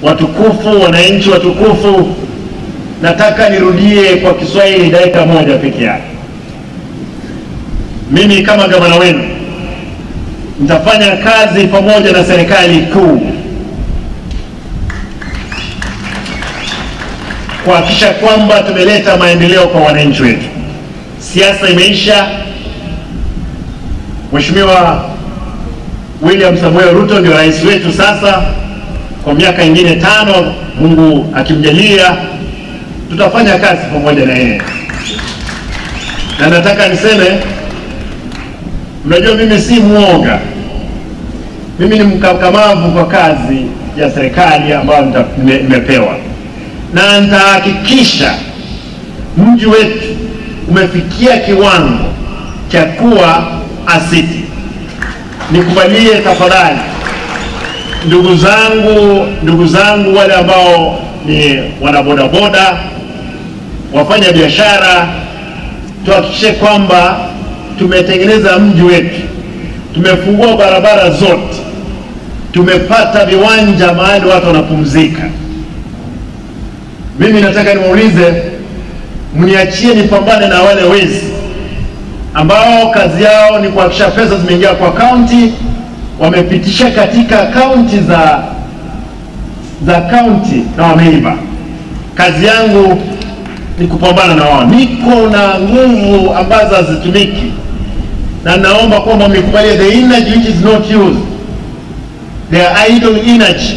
watukufu, wananchi watukufu, nataka nirudie kwa Kiswahili dakika moja pekee yake. Mimi kama gavana wenu nitafanya kazi pamoja na serikali kuu kuhakikisha kwamba tumeleta maendeleo kwa wananchi wetu. Siasa imeisha. Mheshimiwa William Samuel Ruto ndio rais wetu sasa kwa miaka mingine 5, Mungu akimjalia tutafanya kazi pamoja na yeye. Na nataka niseme, mnajua mimi si muoga. Mimi ni mkakamavu kwa kazi ya serikali ambayo nimepewa. Na nitahakikisha mji wetu umefikia kiwango cha kuwa asiti. Nikubalie tafadhali ndugu zangu wale ambao ni wanabodaboda, wafanya biashara, tuhakikishe kwamba tumetengeneza mji wetu, tumefungua barabara zote, tumepata viwanja mahali watu wanapumzika. Mimi nataka niwaulize, mniachie nipambane na wale wezi ambao kazi yao ni kuhakikisha pesa zimeingia kwa county, wamepitisha katika county za county na wameiba. Kazi yangu ni kupambana na wao. Niko na nguvu ambazo hazitumiki, na naomba kwamba mnikubalie the energy which is not used, the idle energy,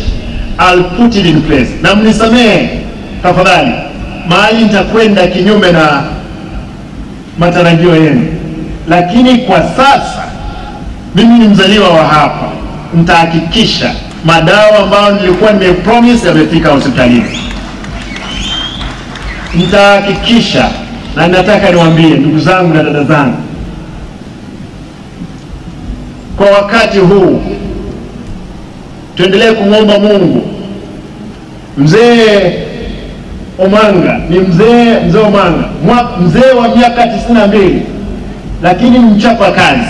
I'll put it in place. Na mnisamehe tafadhali mahali nitakwenda kinyume na matarajio yenu, lakini kwa sasa mimi ni mzaliwa wa hapa. Nitahakikisha madawa ambayo nilikuwa nimepromise yamefika hospitalini. Nitahakikisha, na nataka niwaambie ndugu zangu na dada zangu, kwa wakati huu tuendelee kumwomba Mungu. Mzee Omanga ni mzee Omanga, mzee wa miaka 92, lakini mchapa kazi.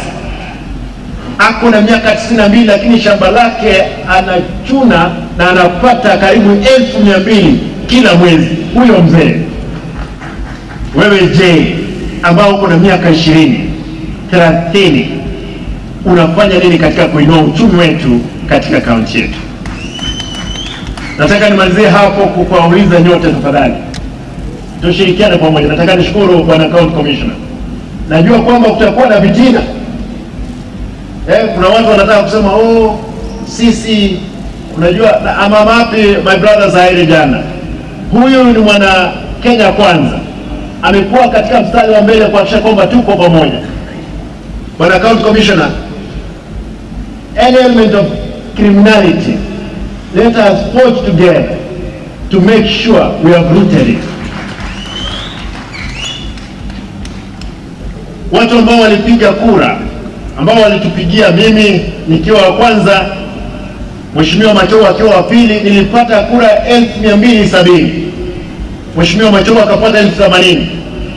Ako na miaka 92, lakini shamba lake anachuna na anapata karibu 1200 kila mwezi. Huyo mzee. Wewe je, ambao uko na miaka 20, 30, unafanya nini katika kuinua uchumi wetu katika kaunti yetu? Nataka nimalizie hapo kuwauliza nyote tafadhali, tushirikiane pamoja. Nataka nishukuru bwana county commissioner. Najua kwamba kutakuwa na vitina. Kuna watu wanataka kusema sisi unajua I'm happy my brothers are jana. Huyu ni mwana Kenya kwanza. Amekuwa katika mstari wa mbele kuhakikisha kwamba tuko pamoja. Bwana county commissioner, any element of criminality, let us forge together to make sure we have rooted it. Watu ambao walipiga kura, ambao walitupigia, mimi nikiwa wa kwanza, Mheshimiwa Mashujaa akiwa wa pili, nilipata kura 1270. Mheshimiwa Mashujaa akapata 1080.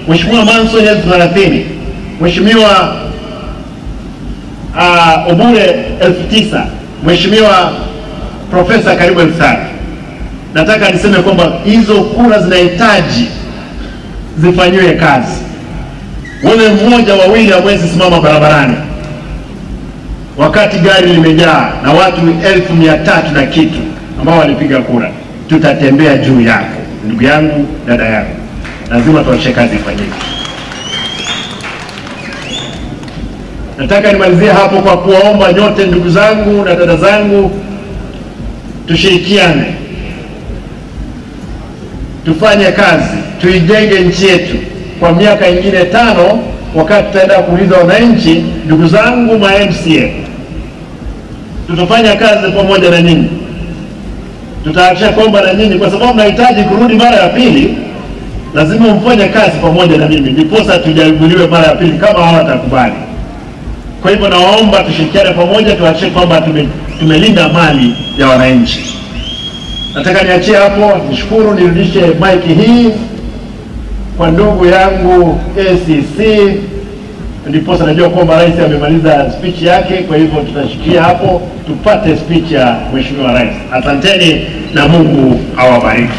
Mheshimiwa Manson 1030. Mheshimiwa Obure 9000. Mheshimiwa Profesa karibu 1000. Nataka niseme kwamba hizo kura zinahitaji zifanywe kazi. Wale mmoja wawili hawezi simama barabarani wakati gari limejaa na watu 1300 na kitu ambao walipiga kura. Tutatembea juu yako ndugu yangu, dada yangu. Lazima tuache kazi ifanyike. Nataka nimalizie hapo kwa kuwaomba nyote ndugu zangu na dada zangu, tushirikiane, tufanye kazi, tuijenge nchi yetu kwa miaka ingine 5, wakati tutaenda kuuliza wananchi. Ndugu zangu ma MCA, tutafanya kazi pamoja na nyinyi. Tutahakikisha kwamba na nyinyi, kwa sababu nahitaji kurudi mara ya pili, lazima mfanye kazi pamoja na mimi, ndiposa tujaguliwe mara ya pili kama hawatakubali. Kwa hivyo nawaomba tushirikiane pamoja, tuhakikishe kwamba tumelinda mali ya wananchi. Nataka niachie hapo, nishukuru, nirudishe mic hii kwa ndugu yangu ACC ndipo najua kwamba rais amemaliza speech yake, kwa hivyo tutashikia hapo tupate speech ya Mheshimiwa Rais. Asanteni na Mungu awabariki.